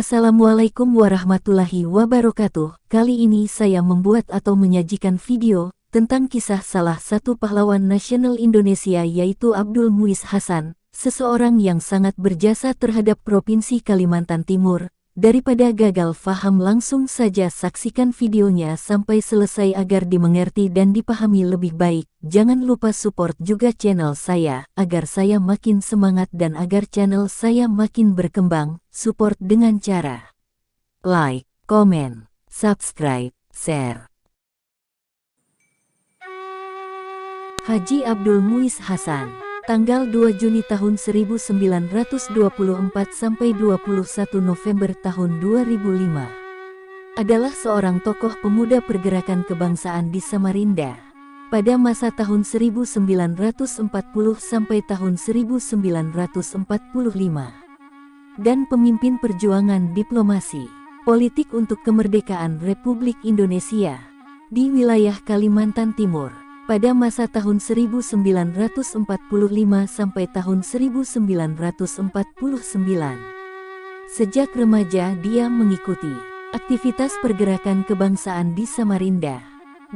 Assalamualaikum warahmatullahi wabarakatuh. Kali ini saya membuat atau menyajikan video tentang kisah salah satu pahlawan nasional Indonesia, yaitu Abdul Muiz Hasan, seseorang yang sangat berjasa terhadap Provinsi Kalimantan Timur. Daripada gagal faham, langsung saja saksikan videonya sampai selesai agar dimengerti dan dipahami lebih baik. Jangan lupa support juga channel saya, agar saya makin semangat dan agar channel saya makin berkembang. Support dengan cara like, komen, subscribe, share. Haji Abdul Muiz Hasan, tanggal 2 Juni tahun 1924 sampai 21 November tahun 2005, adalah seorang tokoh pemuda pergerakan kebangsaan di Samarinda pada masa tahun 1940 sampai tahun 1945, dan pemimpin perjuangan diplomasi politik untuk kemerdekaan Republik Indonesia di wilayah Kalimantan Timur pada masa tahun 1945 sampai tahun 1949. Sejak remaja dia mengikuti aktivitas pergerakan kebangsaan di Samarinda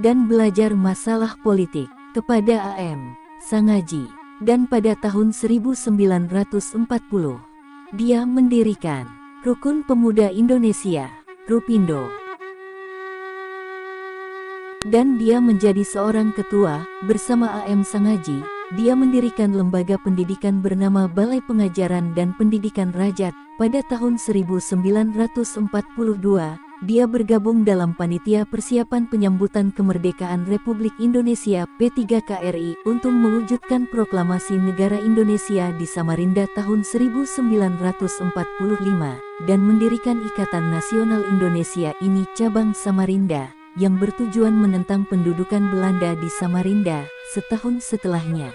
dan belajar masalah politik kepada A.M. Sangaji, dan pada tahun 1940 dia mendirikan Rukun Pemuda Indonesia, Rupindo. Dan dia menjadi seorang ketua. Bersama A.M. Sangaji, dia mendirikan lembaga pendidikan bernama Balai Pengajaran dan Pendidikan Rakyat. Pada tahun 1942, dia bergabung dalam Panitia Persiapan Penyambutan Kemerdekaan Republik Indonesia P3KRI untuk mewujudkan Proklamasi Negara Indonesia di Samarinda tahun 1945 dan mendirikan Ikatan Nasional Indonesia ini cabang Samarinda, yang bertujuan menentang pendudukan Belanda di Samarinda. Setahun setelahnya,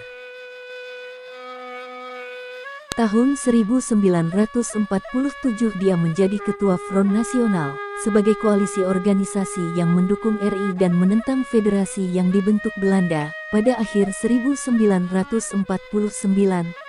tahun 1947, dia menjadi Ketua Front Nasional sebagai koalisi organisasi yang mendukung RI dan menentang federasi yang dibentuk Belanda. Pada akhir 1949,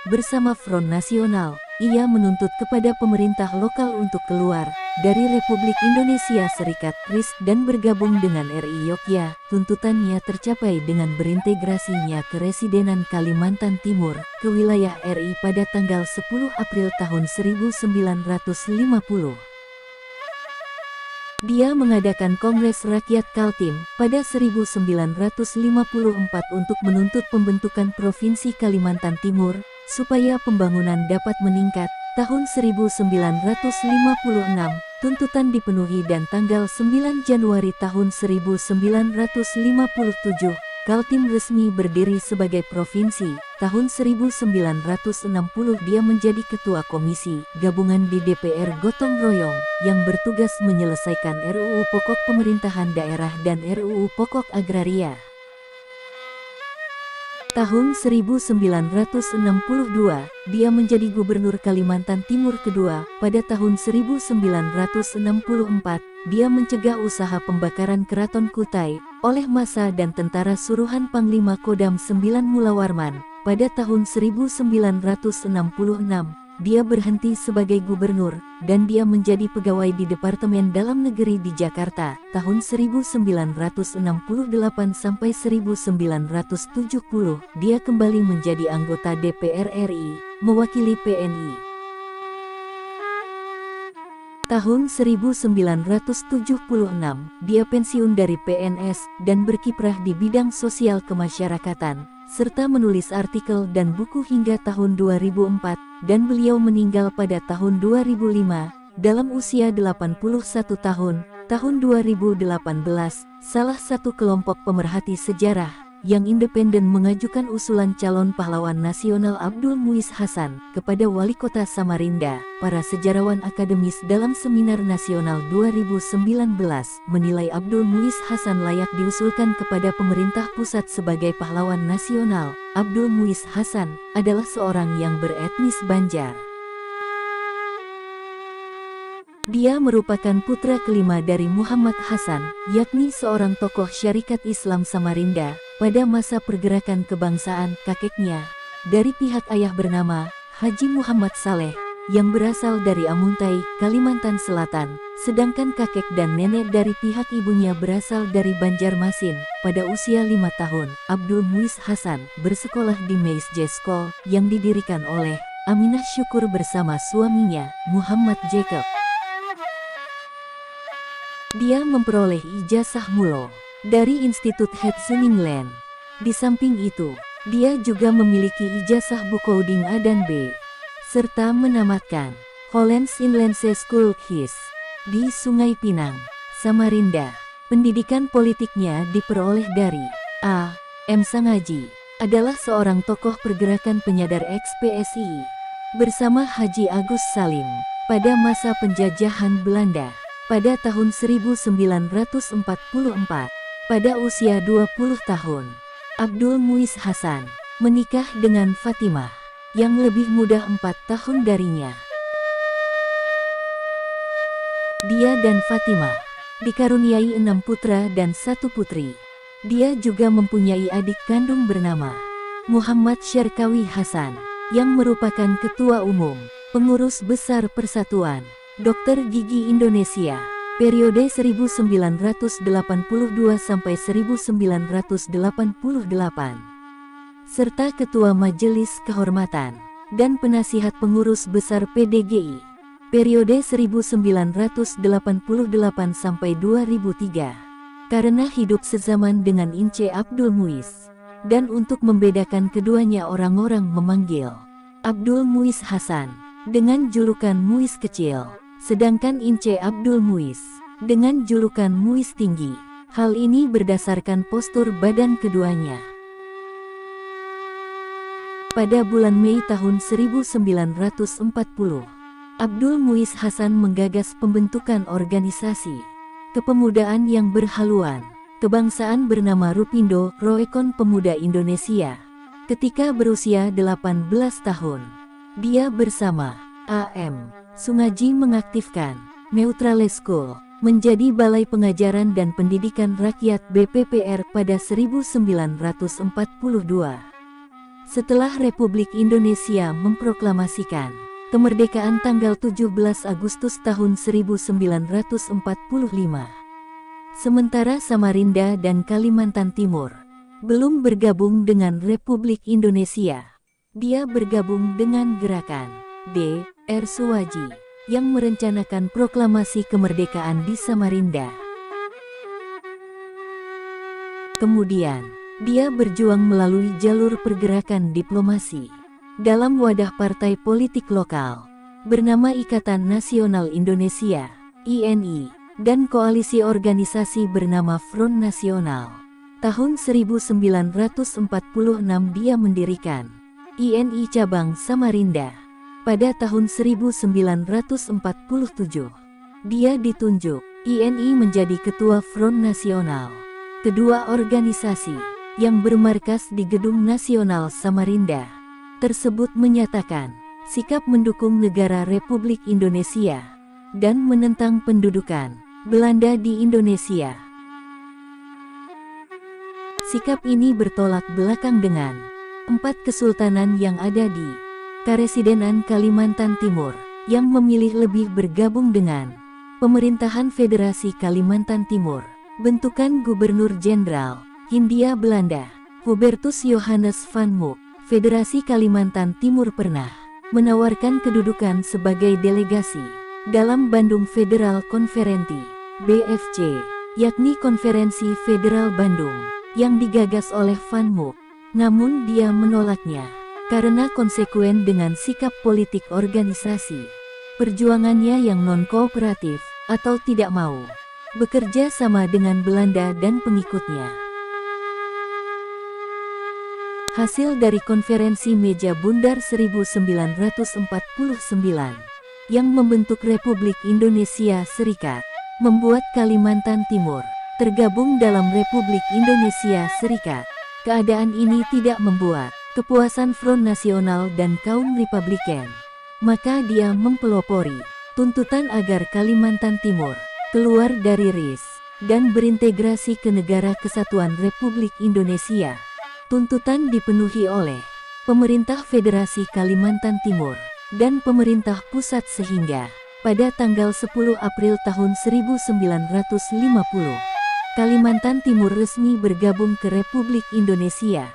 bersama Front Nasional, ia menuntut kepada pemerintah lokal untuk keluar dari Republik Indonesia Serikat RIS dan bergabung dengan RI Yogyakarta. Tuntutannya tercapai dengan berintegrasinya ke Residenan Kalimantan Timur ke wilayah RI pada tanggal 10 April tahun 1950. Dia mengadakan Kongres Rakyat Kaltim pada 1954 untuk menuntut pembentukan Provinsi Kalimantan Timur supaya pembangunan dapat meningkat. Tahun 1956, tuntutan dipenuhi dan tanggal 9 Januari tahun 1957, Kaltim resmi berdiri sebagai provinsi. Tahun 1960 dia menjadi Ketua Komisi Gabungan di DPR Gotong Royong yang bertugas menyelesaikan RUU Pokok Pemerintahan Daerah dan RUU Pokok Agraria. Tahun 1962, dia menjadi Gubernur Kalimantan Timur kedua. Pada tahun 1964, dia mencegah usaha pembakaran Keraton Kutai oleh massa dan tentara suruhan Panglima Kodam 9 Mula Warman. Pada tahun 1966, dia berhenti sebagai gubernur dan dia menjadi pegawai di Departemen Dalam Negeri di Jakarta. Tahun 1968 sampai 1970, dia kembali menjadi anggota DPR RI, mewakili PNI. Tahun 1976, dia pensiun dari PNS dan berkiprah di bidang sosial kemasyarakatan, serta menulis artikel dan buku hingga tahun 2004, dan beliau meninggal pada tahun 2005, dalam usia 81 tahun. Tahun 2018, salah satu kelompok pemerhati sejarah yang independen mengajukan usulan calon pahlawan nasional Abdul Muiz Hasan kepada Wali Kota Samarinda. Para sejarawan akademis dalam Seminar Nasional 2019 menilai Abdul Muiz Hasan layak diusulkan kepada pemerintah pusat sebagai pahlawan nasional. Abdul Muiz Hasan adalah seorang yang beretnis Banjar. Dia merupakan putra kelima dari Muhammad Hasan, yakni seorang tokoh syarikat Islam Samarinda. Pada masa pergerakan kebangsaan, kakeknya dari pihak ayah bernama Haji Muhammad Saleh yang berasal dari Amuntai, Kalimantan Selatan, sedangkan kakek dan nenek dari pihak ibunya berasal dari Banjarmasin. Pada usia 5 tahun, Abdul Muiz Hasan bersekolah di Meis J School yang didirikan oleh Aminah Syukur bersama suaminya, Muhammad Jacob. Dia memperoleh ijazah mulo dari Institut Het Sunningland. Di samping itu, dia juga memiliki ijazah Bukouding A dan B, serta menamatkan Hollands Inlandse School HIS di Sungai Pinang, Samarinda. Pendidikan politiknya diperoleh dari A. M. Sangaji, adalah seorang tokoh pergerakan penyadar ex-PSI, bersama Haji Agus Salim, pada masa penjajahan Belanda. Pada tahun 1944, pada usia 20 tahun, Abdul Muiz Hasan menikah dengan Fatimah, yang lebih muda 4 tahun darinya. Dia dan Fatimah dikaruniai 6 putra dan 1 putri. Dia juga mempunyai adik kandung bernama Muhammad Syarkawi Hasan, yang merupakan Ketua Umum Pengurus Besar Persatuan Dokter Gigi Indonesia periode 1982 sampai 1988, serta Ketua Majelis Kehormatan dan Penasihat Pengurus Besar PDGI periode 1988 sampai 2003. Karena hidup sezaman dengan Ince Abdul Muiz, dan untuk membedakan keduanya, orang-orang memanggil Abdul Muiz Hasan dengan julukan Muiz Kecil, sedangkan Ince Abdul Muiz dengan julukan Muiz Tinggi. Hal ini berdasarkan postur badan keduanya. Pada bulan Mei tahun 1940, Abdul Muiz Hasan menggagas pembentukan organisasi kepemudaan yang berhaluan kebangsaan bernama Rupindo Roekon Pemuda Indonesia. Ketika berusia 18 tahun, dia bersama A.M. Sungaji mengaktifkan Neutrale School menjadi Balai Pengajaran dan Pendidikan Rakyat BPPR pada 1942. Setelah Republik Indonesia memproklamasikan kemerdekaan tanggal 17 Agustus tahun 1945. Sementara Samarinda dan Kalimantan Timur belum bergabung dengan Republik Indonesia. Dia bergabung dengan gerakan D.R. Suwaji yang merencanakan proklamasi kemerdekaan di Samarinda. Kemudian, dia berjuang melalui jalur pergerakan diplomasi dalam wadah partai politik lokal bernama Ikatan Nasional Indonesia (INI) dan koalisi organisasi bernama Front Nasional. Tahun 1946 dia mendirikan INI cabang Samarinda. Pada tahun 1947, dia ditunjuk INI menjadi ketua Front Nasional. Kedua organisasi yang bermarkas di Gedung Nasional Samarinda tersebut menyatakan sikap mendukung negara Republik Indonesia dan menentang pendudukan Belanda di Indonesia. Sikap ini bertolak belakang dengan 4 kesultanan yang ada di Karesidenan Kalimantan Timur yang memilih lebih bergabung dengan Pemerintahan Federasi Kalimantan Timur, bentukan Gubernur Jenderal Hindia Belanda, Hubertus Johannes van Mook. Federasi Kalimantan Timur pernah menawarkan kedudukan sebagai delegasi dalam Bandung Federal Konferensi (BFC), yakni Konferensi Federal Bandung, yang digagas oleh Van Mook. Namun dia menolaknya karena konsekuen dengan sikap politik organisasi perjuangannya yang non-kooperatif atau tidak mau bekerja sama dengan Belanda dan pengikutnya. Hasil dari konferensi meja bundar 1949 yang membentuk Republik Indonesia Serikat membuat Kalimantan Timur tergabung dalam Republik Indonesia Serikat. Keadaan ini tidak membuat kepuasan Front Nasional dan kaum Republikan. Maka dia mempelopori tuntutan agar Kalimantan Timur keluar dari RIS dan berintegrasi ke Negara Kesatuan Republik Indonesia. Tuntutan dipenuhi oleh pemerintah Federasi Kalimantan Timur dan pemerintah pusat sehingga pada tanggal 10 April tahun 1950, Kalimantan Timur resmi bergabung ke Republik Indonesia.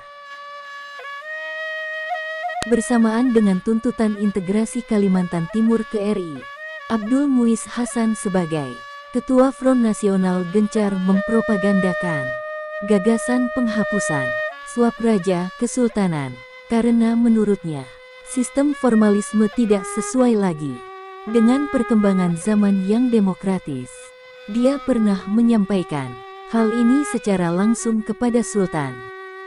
Bersamaan dengan tuntutan integrasi Kalimantan Timur ke RI, Abdul Muiz Hasan sebagai Ketua Front Nasional gencar mempropagandakan gagasan penghapusan suap raja kesultanan, karena menurutnya, sistem formalisme tidak sesuai lagi dengan perkembangan zaman yang demokratis. Dia pernah menyampaikan hal ini secara langsung kepada Sultan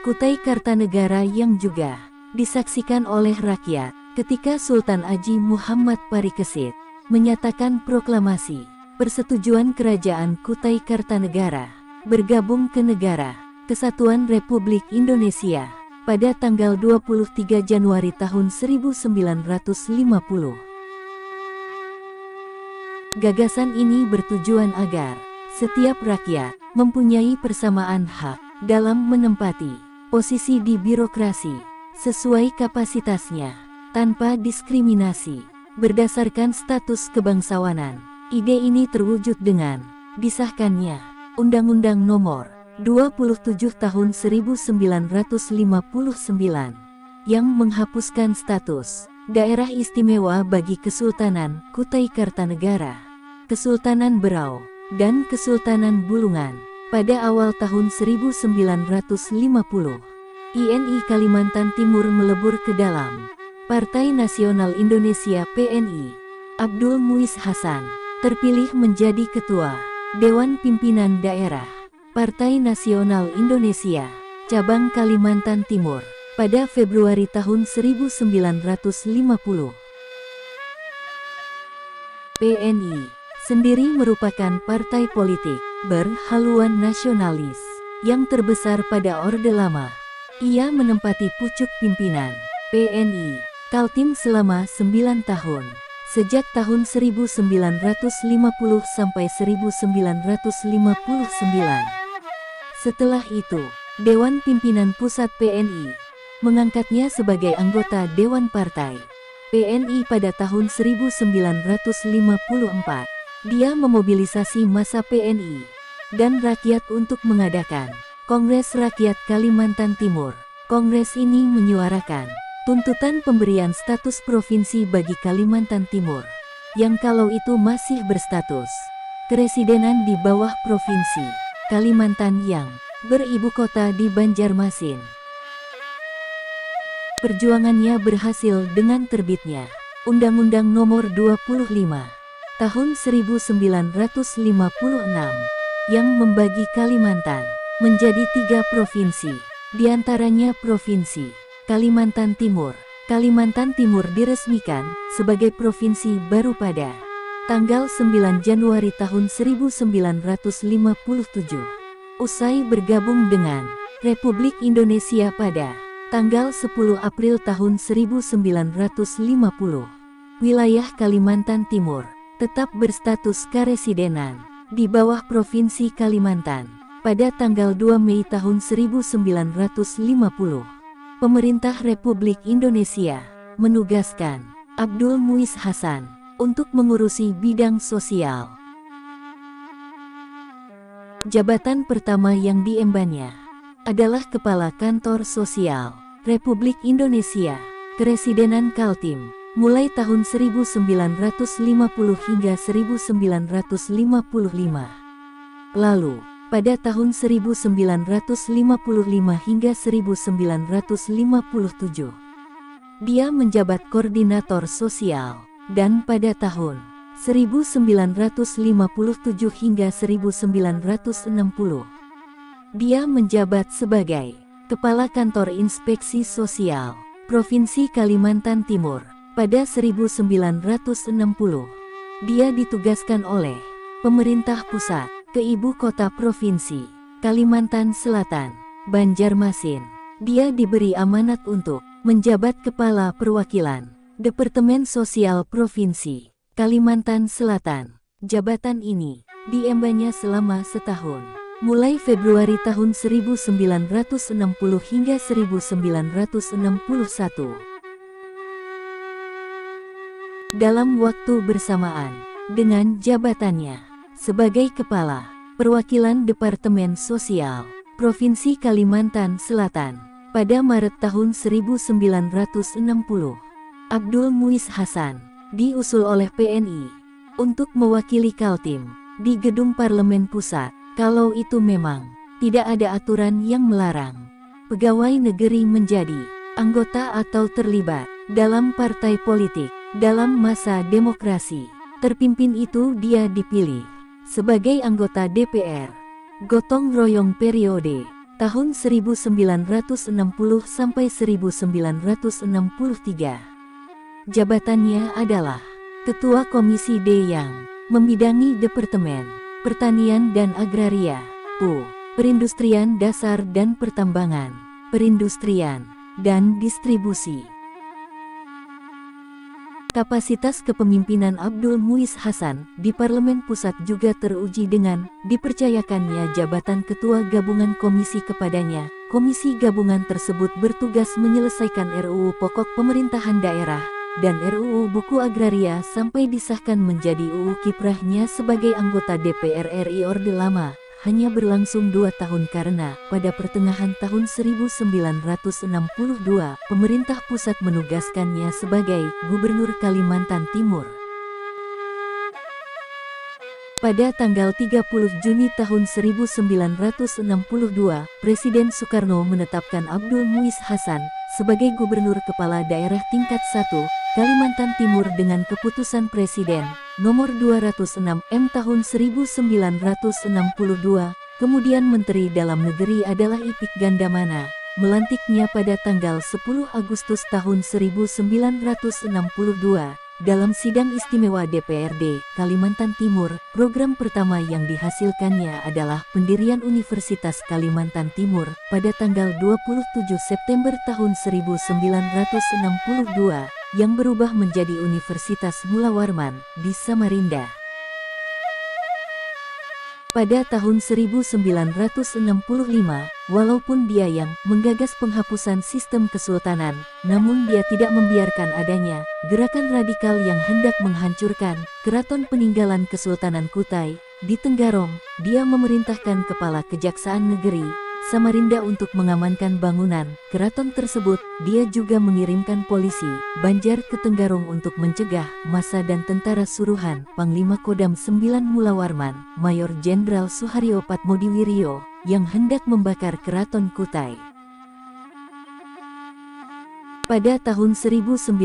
Kutai Kartanegara yang juga disaksikan oleh rakyat ketika Sultan Aji Muhammad Parikesit menyatakan proklamasi persetujuan Kerajaan Kutai Kartanegara bergabung ke Negara Kesatuan Republik Indonesia pada tanggal 23 Januari tahun 1950. Gagasan ini bertujuan agar setiap rakyat mempunyai persamaan hak dalam menempati posisi di birokrasi sesuai kapasitasnya, tanpa diskriminasi, berdasarkan status kebangsawanan. Ide ini terwujud dengan disahkannya Undang-Undang Nomor 27 Tahun 1959 yang menghapuskan status Daerah Istimewa bagi Kesultanan Kutai Kartanegara, Kesultanan Berau, dan Kesultanan Bulungan pada awal tahun 1950. INI Kalimantan Timur melebur ke dalam Partai Nasional Indonesia (PNI). Abdul Muiz Hasan terpilih menjadi Ketua Dewan Pimpinan Daerah Partai Nasional Indonesia, Cabang Kalimantan Timur, pada Februari tahun 1950. PNI sendiri merupakan partai politik berhaluan nasionalis yang terbesar pada Orde Lama. Ia menempati pucuk pimpinan PNI Kaltim selama 9 tahun, sejak tahun 1950 sampai 1959. Setelah itu, Dewan Pimpinan Pusat PNI mengangkatnya sebagai anggota Dewan Partai PNI pada tahun 1954. Dia memobilisasi massa PNI dan rakyat untuk mengadakan Kongres Rakyat Kalimantan Timur. Kongres ini menyuarakan tuntutan pemberian status provinsi bagi Kalimantan Timur, yang kalau itu masih berstatus keresidenan di bawah provinsi Kalimantan yang beribu kota di Banjarmasin. Perjuangannya berhasil dengan terbitnya Undang-Undang Nomor 25 Tahun 1956 yang membagi Kalimantan menjadi 3 provinsi, diantaranya Provinsi Kalimantan Timur. Kalimantan Timur diresmikan sebagai provinsi baru pada tanggal 9 Januari tahun 1957, usai bergabung dengan Republik Indonesia pada tanggal 10 April tahun 1950. Wilayah Kalimantan Timur tetap berstatus karesidenan di bawah Provinsi Kalimantan. Pada tanggal 2 Mei tahun 1950, pemerintah Republik Indonesia menugaskan Abdul Muiz Hasan untuk mengurusi bidang sosial. Jabatan pertama yang diembannya adalah Kepala Kantor Sosial Republik Indonesia, Keresidenan Kaltim, mulai tahun 1950 hingga 1955. Lalu, pada tahun 1955 hingga 1957, dia menjabat Koordinator Sosial. Dan pada tahun 1957 hingga 1960, dia menjabat sebagai Kepala Kantor Inspeksi Sosial Provinsi Kalimantan Timur. Pada 1960, dia ditugaskan oleh pemerintah pusat ke ibu kota provinsi Kalimantan Selatan, Banjarmasin. Dia diberi amanat untuk menjabat Kepala Perwakilan Departemen Sosial Provinsi Kalimantan Selatan. Jabatan ini diembannya selama setahun, mulai Februari tahun 1960 hingga 1961. dalam waktu bersamaan dengan jabatannya sebagai Kepala Perwakilan Departemen Sosial Provinsi Kalimantan Selatan. Pada Maret tahun 1960, Abdul Muiz Hasan diusul oleh PNI untuk mewakili Kaltim di Gedung Parlemen Pusat, kalau itu memang tidak ada aturan yang melarang pegawai negeri menjadi anggota atau terlibat dalam partai politik. Dalam masa demokrasi terpimpin itu dia dipilih sebagai anggota DPR gotong royong periode tahun 1960 sampai 1963. Jabatannya adalah Ketua Komisi D yang membidangi Departemen Pertanian dan Agraria, Perindustrian Dasar dan Pertambangan, Perindustrian, dan Distribusi. Kapasitas kepemimpinan Abdul Muiz Hasan di Parlemen Pusat juga teruji dengan dipercayakannya jabatan Ketua Gabungan Komisi kepadanya. Komisi gabungan tersebut bertugas menyelesaikan RUU Pokok Pemerintahan Daerah dan RUU Buku Agraria sampai disahkan menjadi UU. Kiprahnya sebagai anggota DPR RI Orde Lama hanya berlangsung 2 tahun karena pada pertengahan tahun 1962 pemerintah pusat menugaskannya sebagai Gubernur Kalimantan Timur. Pada tanggal 30 Juni tahun 1962, Presiden Soekarno menetapkan Abdul Muiz Hasan sebagai Gubernur Kepala Daerah Tingkat 1 Kalimantan Timur dengan keputusan Presiden nomor 206 M tahun 1962. Kemudian Menteri Dalam Negeri adalah Ipik Gandamana, melantiknya pada tanggal 10 Agustus tahun 1962. Dalam sidang istimewa DPRD Kalimantan Timur, program pertama yang dihasilkannya adalah pendirian Universitas Kalimantan Timur pada tanggal 27 September tahun 1962 yang berubah menjadi Universitas Mula Warman di Samarinda. Pada tahun 1965, walaupun dia yang menggagas penghapusan sistem kesultanan, namun dia tidak membiarkan adanya gerakan radikal yang hendak menghancurkan keraton peninggalan Kesultanan Kutai di Tenggarong. Dia memerintahkan Kepala Kejaksaan Negeri Samarinda untuk mengamankan bangunan keraton tersebut. Dia juga mengirimkan polisi Banjar ke Tenggarong untuk mencegah massa dan tentara suruhan Panglima Kodam 9 Mula Warman, Mayor Jenderal Suharyo Patmodiwiryo, yang hendak membakar keraton Kutai. Pada tahun 1966,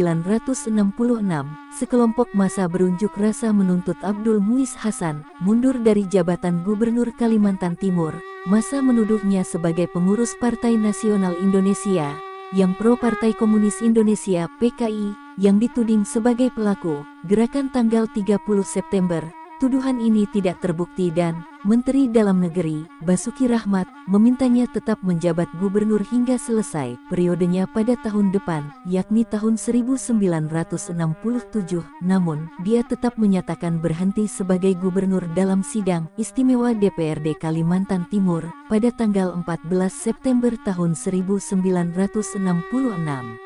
sekelompok massa berunjuk rasa menuntut Abdul Muiz Hasan mundur dari jabatan Gubernur Kalimantan Timur. Massa menuduhnya sebagai pengurus Partai Nasional Indonesia yang pro Partai Komunis Indonesia (PKI) yang dituding sebagai pelaku gerakan tanggal 30 September. Tuduhan ini tidak terbukti dan Menteri Dalam Negeri Basuki Rahmat memintanya tetap menjabat gubernur hingga selesai periodenya pada tahun depan, yakni tahun 1967. Namun, dia tetap menyatakan berhenti sebagai gubernur dalam sidang istimewa DPRD Kalimantan Timur pada tanggal 14 September tahun 1966.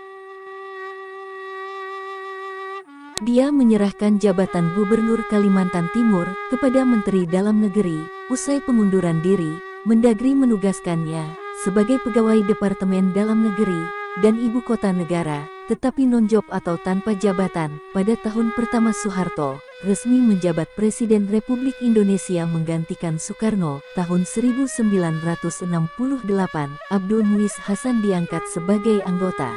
Dia menyerahkan jabatan Gubernur Kalimantan Timur kepada Menteri Dalam Negeri. Usai pengunduran diri, Mendagri menugaskannya sebagai pegawai Departemen Dalam Negeri dan Ibu Kota Negara, tetapi non-job atau tanpa jabatan. Pada tahun pertama Soeharto resmi menjabat Presiden Republik Indonesia menggantikan Soekarno, tahun 1968, Abdul Muiz Hasan diangkat sebagai anggota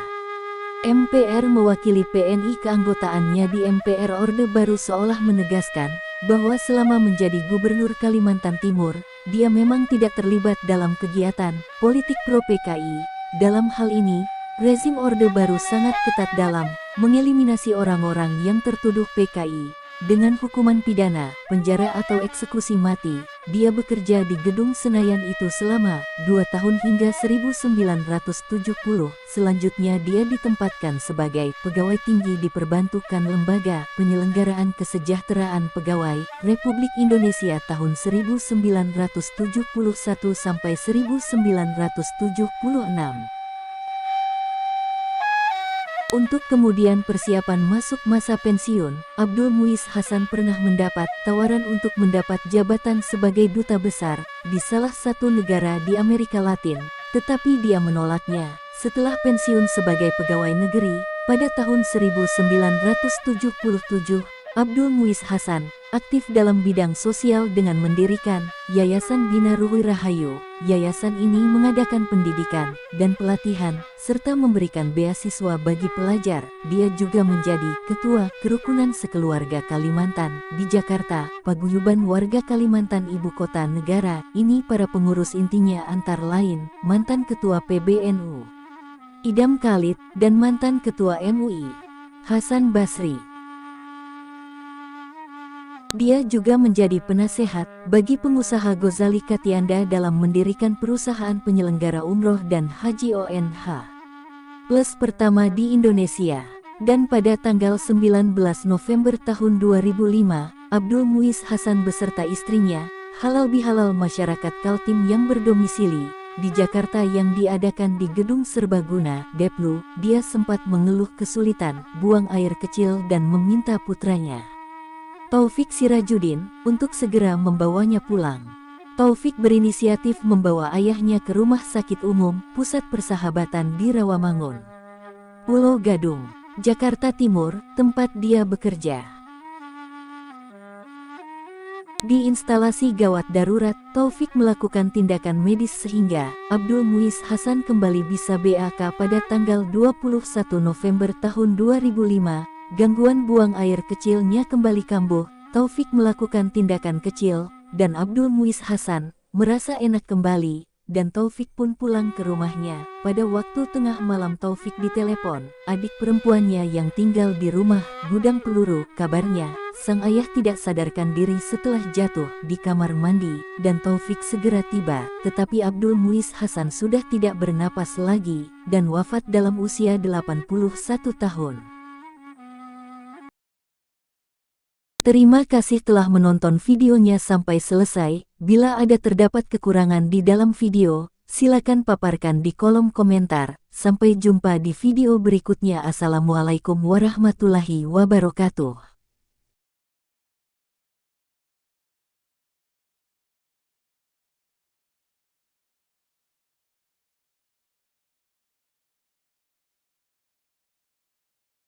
MPR mewakili PNI. Keanggotaannya di MPR Orde Baru seolah menegaskan bahwa selama menjadi Gubernur Kalimantan Timur, dia memang tidak terlibat dalam kegiatan politik pro PKI. Dalam hal ini, rezim Orde Baru sangat ketat dalam mengeliminasi orang-orang yang tertuduh PKI dengan hukuman pidana, penjara atau eksekusi mati. Dia bekerja di Gedung Senayan itu selama 2 tahun hingga 1970. Selanjutnya dia ditempatkan sebagai pegawai tinggi di Perbantukan Lembaga Penyelenggaraan Kesejahteraan Pegawai Republik Indonesia tahun 1971 sampai 1976. Untuk kemudian persiapan masuk masa pensiun, Abdul Muiz Hasan pernah mendapat tawaran untuk mendapat jabatan sebagai duta besar di salah satu negara di Amerika Latin, tetapi dia menolaknya. Setelah pensiun sebagai pegawai negeri, pada tahun 1977, Abdul Muiz Hasan aktif dalam bidang sosial dengan mendirikan Yayasan Bina Ruhi Rahayu. Yayasan ini mengadakan pendidikan dan pelatihan, serta memberikan beasiswa bagi pelajar. Dia juga menjadi Ketua Kerukunan Sekeluarga Kalimantan di Jakarta, paguyuban warga Kalimantan Ibu Kota Negara. Ini para pengurus intinya antara lain mantan Ketua PBNU Idam Khalid dan mantan Ketua MUI Hasan Basri. Dia juga menjadi penasehat bagi pengusaha Ghazali Katianda dalam mendirikan perusahaan penyelenggara umroh dan haji ONH Plus pertama di Indonesia. Dan pada tanggal 19 November tahun 2005, Abdul Muiz Hasan beserta istrinya, halal bihalal masyarakat Kaltim yang berdomisili di Jakarta yang diadakan di Gedung Serbaguna, Deplu, dia sempat mengeluh kesulitan buang air kecil dan meminta putranya Taufik Sirajuddin untuk segera membawanya pulang. Taufik berinisiatif membawa ayahnya ke Rumah Sakit Umum Pusat Persahabatan di Rawamangun, Pulau Gadung, Jakarta Timur, tempat dia bekerja. Di instalasi gawat darurat, Taufik melakukan tindakan medis sehingga Abdul Muiz Hasan kembali bisa BAK pada tanggal 21 November tahun 2005. Gangguan buang air kecilnya kembali kambuh, Taufik melakukan tindakan kecil, dan Abdul Muiz Hasan merasa enak kembali, dan Taufik pun pulang ke rumahnya. Pada waktu tengah malam Taufik ditelepon adik perempuannya yang tinggal di rumah Gudang Peluru. Kabarnya, sang ayah tidak sadarkan diri setelah jatuh di kamar mandi, dan Taufik segera tiba, tetapi Abdul Muiz Hasan sudah tidak bernapas lagi, dan wafat dalam usia 81 tahun. Terima kasih telah menonton videonya sampai selesai. Bila ada terdapat kekurangan di dalam video, silakan paparkan di kolom komentar. Sampai jumpa di video berikutnya. Assalamualaikum warahmatullahi wabarakatuh.